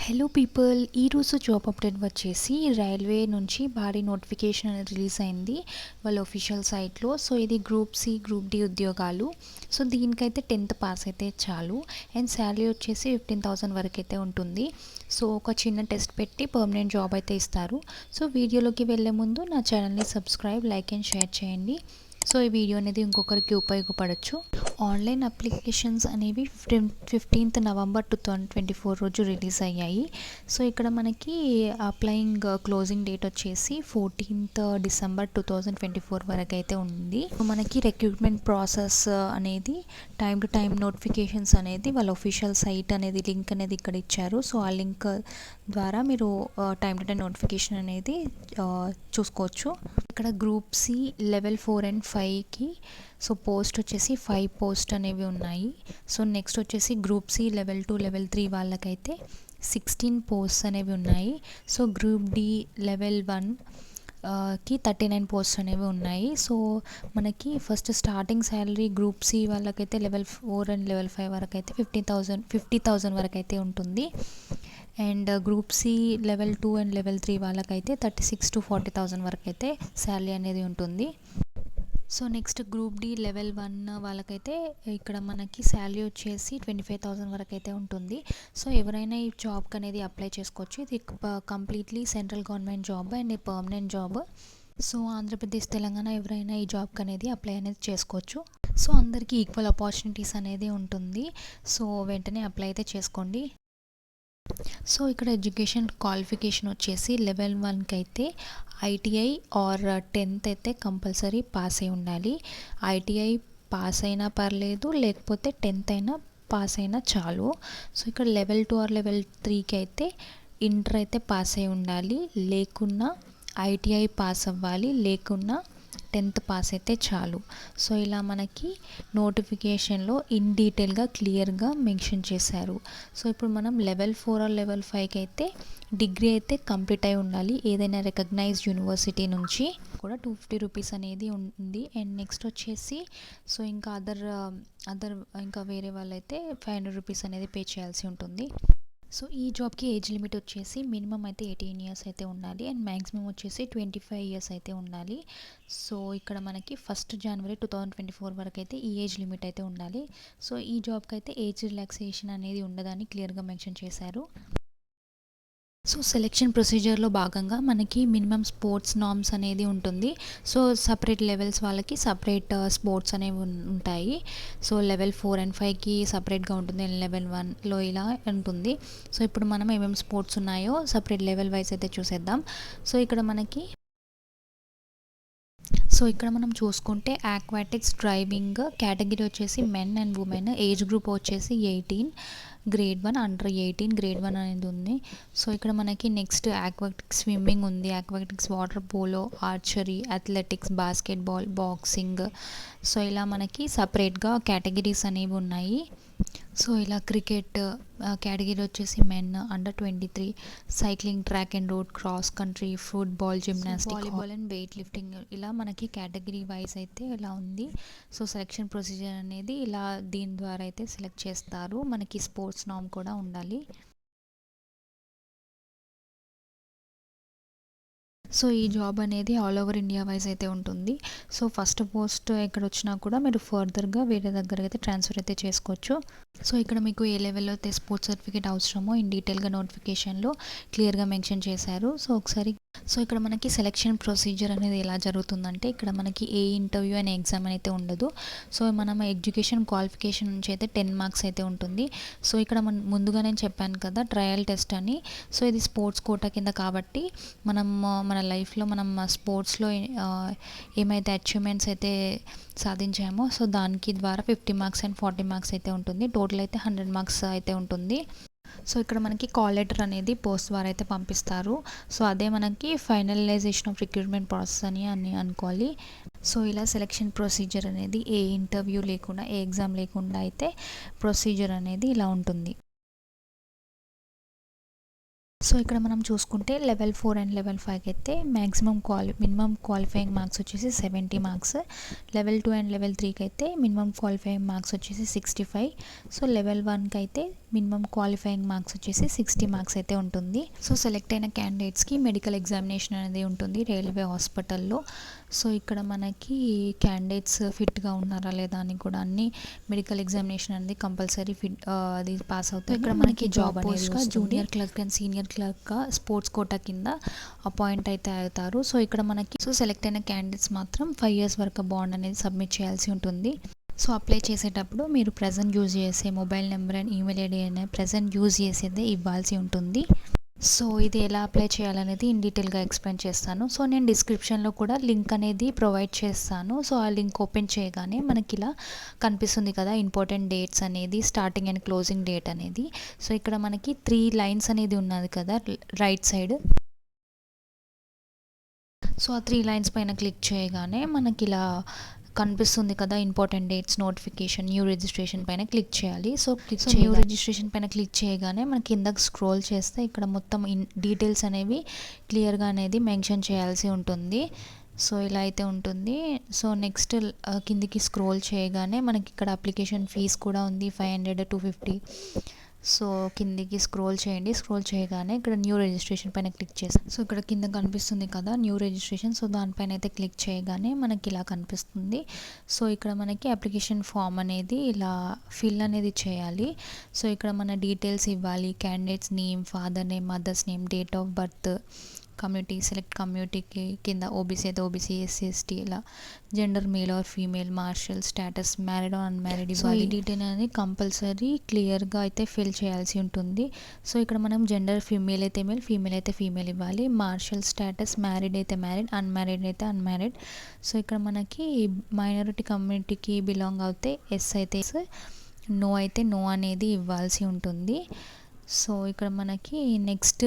Hello people, ఈరోజు job update వచ్చేసి railway నుంచి భారీ నోటిఫికేషన్ అనేది రిలీజ్ అయింది వాళ్ళ ఒఫీషియల్ సైట్లో. సో ఇది గ్రూప్ సి గ్రూప్ డి ఉద్యోగాలు. సో దీనికైతే 10th పాస్ అయితే చాలు. అండ్ శాలరీ వచ్చేసి 15,000 వరకు అయితే ఉంటుంది. సో ఒక చిన్న టెస్ట్ పెట్టి పర్మనెంట్ జాబ్ అయితే ఇస్తారు. సో వీడియోలోకి వెళ్ళే ముందు నా ఛానల్ని సబ్స్క్రైబ్, లైక్ అండ్ షేర్ చేయండి. సో ఈ వీడియో అనేది ఇంకొకరికి ఉపయోగపడవచ్చు. ఆన్లైన్ అప్లికేషన్స్ అనేవి 15th నవంబర్ 2024 రోజు రిలీజ్ అయ్యాయి. సో ఇక్కడ మనకి అప్లయింగ్ క్లోజింగ్ డేట్ వచ్చేసి 14th డిసెంబర్ 2024 వరకు అయితే ఉంది. మనకి రిక్రూట్మెంట్ ప్రాసెస్ అనేది టైం టు టైం నోటిఫికేషన్స్ అనేది వాళ్ళ ఒఫీషియల్ సైట్ అనేది లింక్ అనేది ఇక్కడ ఇచ్చారు. సో ఆ లింక్ ద్వారా మీరు టైం టు టైం నోటిఫికేషన్ అనేది చూసుకోవచ్చు. ఇక్కడ గ్రూప్ సి లెవెల్ 4 అండ్ 5కి సో పోస్ట్ వచ్చేసి 5 పోస్ట్ అనేవి ఉన్నాయి. సో నెక్స్ట్ వచ్చేసి గ్రూప్ సి లెవెల్ 2 లెవెల్ 3 వాళ్ళకైతే 16 పోస్ట్ అనేవి ఉన్నాయి. సో గ్రూప్ డి లెవెల్ 1కి 39 పోస్ట్ అనేవి ఉన్నాయి. సో మనకి first starting salary group C వాళ్ళకైతే లెవెల్ 4 అండ్ లెవెల్ 5 వరకు అయితే 50,000 వరకు అయితే ఉంటుంది. And group C level 2 and level 3 వాళ్ళకైతే 36,000 to 40,000 వరకు అయితే శాలరీ అనేది ఉంటుంది. So next group D level 1 వాళ్ళకైతే ఇక్కడ మనకి శాలరీ వచ్చేసి 25,000 వరకు అయితే ఉంటుంది. సో ఎవరైనా ఈ జాబ్కి అనేది అప్లై చేసుకోవచ్చు. ఇది completely central government job and permanent job. So Andhra Pradesh, Telangana ఎవరైనా ఈ జాబ్కి అనేది అప్లై అనేది చేసుకోవచ్చు. సో అందరికీ ఈక్వల్ ఆపర్చునిటీస్ అనేది ఉంటుంది. సో వెంటనే అప్లై అయితే చేసుకోండి. సో ఇక్కడ ఎడ్యుకేషన్ క్వాలిఫికేషన్ వచ్చేసి లెవెల్ 1కి అయితే ఐటీఐ ఆర్ 10th అయితే కంపల్సరీ పాస్ అయి ఉండాలి. ఐటీఐ పాస్ అయినా పర్లేదు, లేకపోతే 10th అయినా పాస్ అయినా చాలు. సో ఇక్కడ లెవెల్ 2 ఆర్ లెవెల్ 3కి అయితే ఇంటర్ అయితే పాస్ అయి ఉండాలి, లేకున్నా ఐటీఐ పాస్ అవ్వాలి, లేకున్నా 10th పాస్ అయితే చాలు. సో ఇలా మనకి నోటిఫికేషన్లో ఇన్ డీటెయిల్గా క్లియర్గా మెన్షన్ చేశారు. సో ఇప్పుడు మనం లెవెల్ 4 ఆర్ లెవెల్ 5కి అయితే డిగ్రీ అయితే కంప్లీట్ అయి ఉండాలి ఏదైనా రికగ్నైజ్డ్ యూనివర్సిటీ నుంచి. కూడా 250 రూపీస్ అనేది ఉంది. అండ్ నెక్స్ట్ వచ్చేసి సో ఇంకా అదర్ ఇంకా వేరే వాళ్ళైతే 500 రూపీస్ అనేది పే చేయాల్సి ఉంటుంది. సో ఈ జాబ్కి ఏజ్ లిమిట్ వచ్చేసి మినిమం అయితే 18 ఇయర్స్ అయితే ఉండాలి అండ్ మ్యాక్సిమం వచ్చేసి 25 ఇయర్స్ అయితే ఉండాలి. సో ఇక్కడ మనకి 1st జనవరి 2024 వరకు అయితే ఈ ఏజ్ లిమిట్ అయితే ఉండాలి. సో ఈ జాబ్కి అయితే ఏజ్ రిలాక్సేషన్ అనేది ఉండదని క్లియర్గా మెన్షన్ చేశారు. సో సెలెక్షన్ ప్రొసీజర్లో భాగంగా మనకి మినిమం స్పోర్ట్స్ నార్మ్స్ అనేది ఉంటుంది. సో సపరేట్ లెవెల్స్ వాళ్ళకి సపరేట్ స్పోర్ట్స్ అనేవి ఉంటాయి. సో లెవెల్ 4 అండ్ 5కి సపరేట్గా ఉంటుంది, లెవెల్ 1లో ఇలా ఉంటుంది. సో ఇప్పుడు మనం ఏమేమి స్పోర్ట్స్ ఉన్నాయో సపరేట్ లెవెల్ వైజ్ అయితే చూసేద్దాం. సో ఇక్కడ మనం చూసుకుంటే ఆక్వాటిక్స్, డ్రైవింగ్ కేటగిరీ వచ్చేసి men and women, age group వచ్చేసి 18, గ్రేడ్ 1 అండర్ 18 గ్రేడ్ 1 అనేది ఉంది. సో ఇక్కడ మనకి నెక్స్ట్ ఆక్వాటిక్స్ స్విమ్మింగ్ ఉంది, aquatics water polo, archery, athletics, basketball, boxing. So ఇలా మనకి సపరేట్గా కేటగిరీస్ అనేవి ఉన్నాయి. సో ఇలా క్రికెట్ కేటగిరీ వచ్చేసి men under 23, cycling, track and road, cross country, football, gymnastic, volleyball and weight lifting, ఇలా మనకి కేటగిరీ వైజ్ అయితే ఇలా ఉంది. సో సెలెక్షన్ ప్రొసీజర్ అనేది ఇలా దీని ద్వారా అయితే సెలెక్ట్ చేస్తారు. మనకి స్పోర్ట్స్ నామ్ కూడా ఉండాలి. సో ఈ జాబ్ అనేది ఆల్ ఓవర్ ఇండియా వైజ్ అయితే ఉంటుంది. సో ఫస్ట్ పోస్ట్ ఎక్కడ వచ్చినా కూడా మీరు ఫర్దర్గా వేరే దగ్గర అయితే ట్రాన్స్ఫర్ అయితే చేసుకోవచ్చు. సో ఇక్కడ మీకు ఏ లెవెల్లో అయితే స్పోర్ట్స్ సర్టిఫికేట్ అవసరమో ఇన్ డీటెయిల్గా నోటిఫికేషన్లో క్లియర్గా మెన్షన్ చేశారు. సో ఇక్కడ మనకి సెలెక్షన్ ప్రొసీజర్ అనేది ఎలా జరుగుతుందంటే ఇక్కడ మనకి ఏ ఇంటర్వ్యూ అనే ఎగ్జామ్ అయితే ఉండదు. సో మనం ఎడ్యుకేషన్ క్వాలిఫికేషన్ నుంచి అయితే 10 మార్క్స్ అయితే ఉంటుంది. సో ఇక్కడ ముందుగా నేను చెప్పాను కదా ట్రయల్ టెస్ట్ అని. సో ఇది స్పోర్ట్స్ కోటా కింద కాబట్టి మన లైఫ్లో మనం స్పోర్ట్స్లో ఏమైతే అచీవ్మెంట్స్ అయితే సాధించామో సో దానికి ద్వారా 50 మార్క్స్ అండ్ 40 మార్క్స్ అయితే ఉంటుంది. టోటల్ అయితే 100 మార్క్స్ అయితే ఉంటుంది. సో ఇక్కడ మనకి కాల్ లెటర్ అనేది పోస్ట్ ద్వారా అయితే పంపిస్తారు. సో అదే మనకి ఫైనలైజేషన్ ఆఫ్ రిక్రూట్మెంట్ ప్రాసెస్ అని అనుకోవాలి. సో ఇలా సెలెక్షన్ ప్రొసీజర్ అనేది ఏ ఇంటర్వ్యూ లేకుండా, ఏ ఎగ్జామ్ లేకుండా అయితే ప్రొసీజర్ అనేది ఇలా ఉంటుంది. సో ఇక్కడ మనం చూసుకుంటే లెవెల్ 4 అండ్ లెవెల్ 5కి అయితే మినిమం క్వాలిఫైయింగ్ మార్క్స్ వచ్చేసి 70 మార్క్స్, లెవెల్ 2 అండ్ లెవెల్ 3కి అయితే మినిమం క్వాలిఫైయింగ్ మార్క్స్ వచ్చేసి 65. సో లెవెల్ 1కి అయితే మినిమం క్వాలిఫైయింగ్ మార్క్స్ వచ్చేసి 60 మార్క్స్ అయితే ఉంటుంది. సో సెలెక్ట్ అయిన క్యాండిడేట్స్కి మెడికల్ ఎగ్జామినేషన్ అనేది ఉంటుంది రైల్వే హాస్పిటల్లో. సో ఇక్కడ మనకి క్యాండిడేట్స్ ఫిట్గా ఉన్నారా లేదా అని కూడా అన్ని మెడికల్ ఎగ్జామినేషన్ అనేది కంపల్సరీ అది పాస్ అవుతాయి. ఇక్కడ మనకి జాబ్ పోస్ట్గా జూనియర్ క్లర్క్ అండ్ సీనియర్ క్లర్క్గా స్పోర్ట్స్ కోటా కింద అపాయింట్ అయితే అవుతారు. సో ఇక్కడ మనకి సెలెక్ట్ అయిన క్యాండిడేట్స్ మాత్రం 5 years వరకు బాండ్ అనేది సబ్మిట్ చేయాల్సి ఉంటుంది. సో అప్లై చేసేటప్పుడు మీరు ప్రజెంట్ యూజ్ చేసే mobile number and email ID అనే ప్రజెంట్ యూజ్ చేసేదే ఇవ్వాల్సి ఉంటుంది. సో ఇది ఎలా అప్లై చేయాలనేది ఇన్ డీటెయిల్గా ఎక్స్ప్లెయిన్ చేస్తాను. సో నేను డిస్క్రిప్షన్లో కూడా లింక్ అనేది ప్రొవైడ్ చేస్తాను. సో ఆ లింక్ ఓపెన్ చేయగానే మనకి ఇలా కనిపిస్తుంది కదా ఇంపార్టెంట్ డేట్స్ అనేది, స్టార్టింగ్ అండ్ క్లోజింగ్ డేట్ అనేది. సో ఇక్కడ మనకి 3 lines అనేది ఉన్నది కదా రైట్ సైడ్. సో ఆ 3 lines పైన క్లిక్ చేయగానే మనకి ఇలా కనిపిస్తుంది కదా important dates notification new registration పైన క్లిక్ చేయాలి. సో న్యూ రిజిస్ట్రేషన్ పైన క్లిక్ చేయగానే మనకి కిందకి స్క్రోల్ చేస్తే ఇక్కడ మొత్తం డీటెయిల్స్ అనేవి క్లియర్గా అనేది మెన్షన్ చేయాల్సి ఉంటుంది. సో ఇలా అయితే ఉంటుంది. సో నెక్స్ట్ కిందికి స్క్రోల్ చేయగానే మనకి ఇక్కడ అప్లికేషన్ ఫీజ్ కూడా ఉంది 500, 250. సో కిందికి స్క్రోల్ చేయండి. స్క్రోల్ చేయగానే ఇక్కడ న్యూ రిజిస్ట్రేషన్ పైన క్లిక్ చేస్తాం. సో ఇక్కడ కింద కనిపిస్తుంది కదా న్యూ రిజిస్ట్రేషన్. సో దానిపైన అయితే క్లిక్ చేయగానే మనకి ఇలా కనిపిస్తుంది. సో ఇక్కడ మనకి అప్లికేషన్ ఫామ్ అనేది ఇలా ఫిల్ అనేది చేయాలి. సో ఇక్కడ మన డీటెయిల్స్ ఇవ్వాలి. Candidates name, father name, mother's name, date of birth, community select కమ్యూనిటీకి కింద ఓబీసీ అయితే ఓబీసీ, ఎస్సీ, ఎస్టీ ఇలా gender male or female, marital status, married or unmarried ఇవ్వాలి. ఈ డీటెయిల్ అనేది కంపల్సరీ క్లియర్గా అయితే ఫిల్ చేయాల్సి ఉంటుంది. సో ఇక్కడ మనం జెండర్ ఫీమేల్ అయితే మేల్, ఫీమేల్ అయితే ఫీమేల్ ఇవ్వాలి. మార్షల్ స్టేటస్ మ్యారీడ్ అయితే మ్యారీడ్, అన్మ్యారీడ్ అయితే అన్మ్యారీడ్. సో ఇక్కడ మనకి మైనారిటీ కమ్యూనిటీకి బిలాంగ్ అవుతే ఎస్ అయితే ఎస్, నో అయితే నో అనేది ఇవ్వాల్సి ఉంటుంది. సో ఇక్కడ మనకి నెక్స్ట్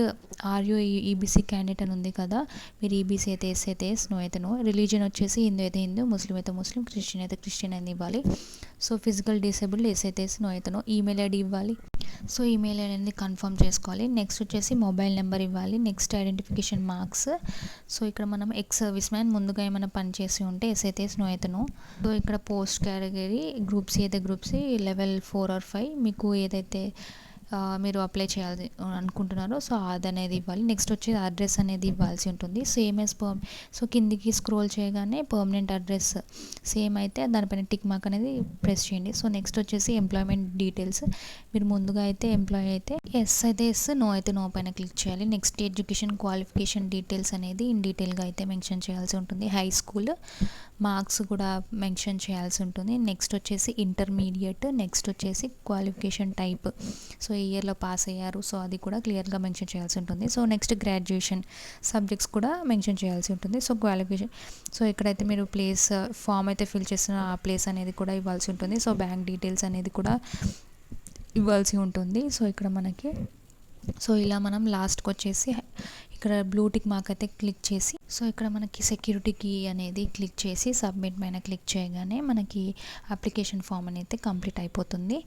ఆర్యూ ఈబీసీ క్యాండిడేట్ అని ఉంది కదా, మీరు ఈబీసీ అయితే ఎస్ అయితే ఎస్, నో అయితే నో. రిలీజియన్ వచ్చేసి హిందూ అయితే హిందూ, ముస్లిం అయితే ముస్లిం, క్రిస్టియన్ అయితే క్రిస్టియన్ అని ఇవ్వాలి. సో ఫిజికల్ డిసేబుల్డ్ ఎస్ అయితే ఎస్, నో అయితే నో. ఈమెయిల్ ఐడి ఇవ్వాలి. సో ఈమెయిల్ ఐడి అనేది కన్ఫర్మ్ చేసుకోవాలి. నెక్స్ట్ వచ్చేసి మొబైల్ నెంబర్ ఇవ్వాలి. Next identification marks. సో ఇక్కడ మనం ఎక్స్ సర్వీస్ మ్యాన్ ముందుగా ఏమైనా పని చేసి ఉంటే ఎస్ అయితే ఎస్, నో అయితే నో. సో ఇక్కడ పోస్ట్ కేటగిరీ గ్రూప్ సి అయితే గ్రూప్ సి, లెవెల్ 4 or 5 మీకు ఏదైతే మీరు అప్లై చేయాలి అనుకుంటున్నారో సో అది అనేది ఇవ్వాలి. నెక్స్ట్ వచ్చేది అడ్రస్ అనేది ఇవ్వాల్సి ఉంటుంది. సేమ్ యాజ్ సో కిందికి స్క్రోల్ చేయగానే పర్మనెంట్ అడ్రస్ సేమ్ అయితే దానిపైన టిక్ మార్క్ అనేది ప్రెస్ చేయండి. సో నెక్స్ట్ వచ్చేసి ఎంప్లాయ్మెంట్ డీటెయిల్స్. మీరు ముందుగా అయితే ఎంప్లాయీ అయితే ఎస్ అయితే ఎస్, నో అయితే నో పైన క్లిక్ చేయాలి. నెక్స్ట్ ఎడ్యుకేషన్ క్వాలిఫికేషన్ డీటెయిల్స్ అనేది ఇన్ డీటెయిల్గా అయితే మెన్షన్ చేయాల్సి ఉంటుంది. హై స్కూల్ మార్క్స్ కూడా మెన్షన్ చేయాల్సి ఉంటుంది. నెక్స్ట్ వచ్చేసి ఇంటర్మీడియట్, నెక్స్ట్ వచ్చేసి క్వాలిఫికేషన్ టైప్. సో ఏ ఇయర్లో పాస్ అయ్యారు సో అది కూడా క్లియర్గా మెన్షన్ చేయాల్సి ఉంటుంది. సో నెక్స్ట్ గ్రాడ్యుయేషన్ సబ్జెక్ట్స్ కూడా మెన్షన్ చేయాల్సి ఉంటుంది. సో క్వాలిఫికేషన్, సో ఎక్కడైతే మీరు ప్లేస్ ఫామ్ అయితే ఫిల్ చేస్తున్న ఆ ప్లేస్ అనేది కూడా ఇవ్వాల్సి ఉంటుంది. సో బ్యాంక్ డీటెయిల్స్ అనేది కూడా ఇవ్వాల్సి ఉంటుంది. సో ఇక్కడ మనకి సో ఇలా మనం లాస్ట్కి వచ్చేసి ఇక్కడ బ్లూ టిక్ మార్క్ అయితే క్లిక్ చేసి సో ఇక్కడ మనకి సెక్యూరిటీ కీ అనేది క్లిక్ చేసి సబ్మిట్ పైన క్లిక్ చేయగానే మనకి అప్లికేషన్ ఫామ్ అనేది కంప్లీట్ అయిపోతుంది.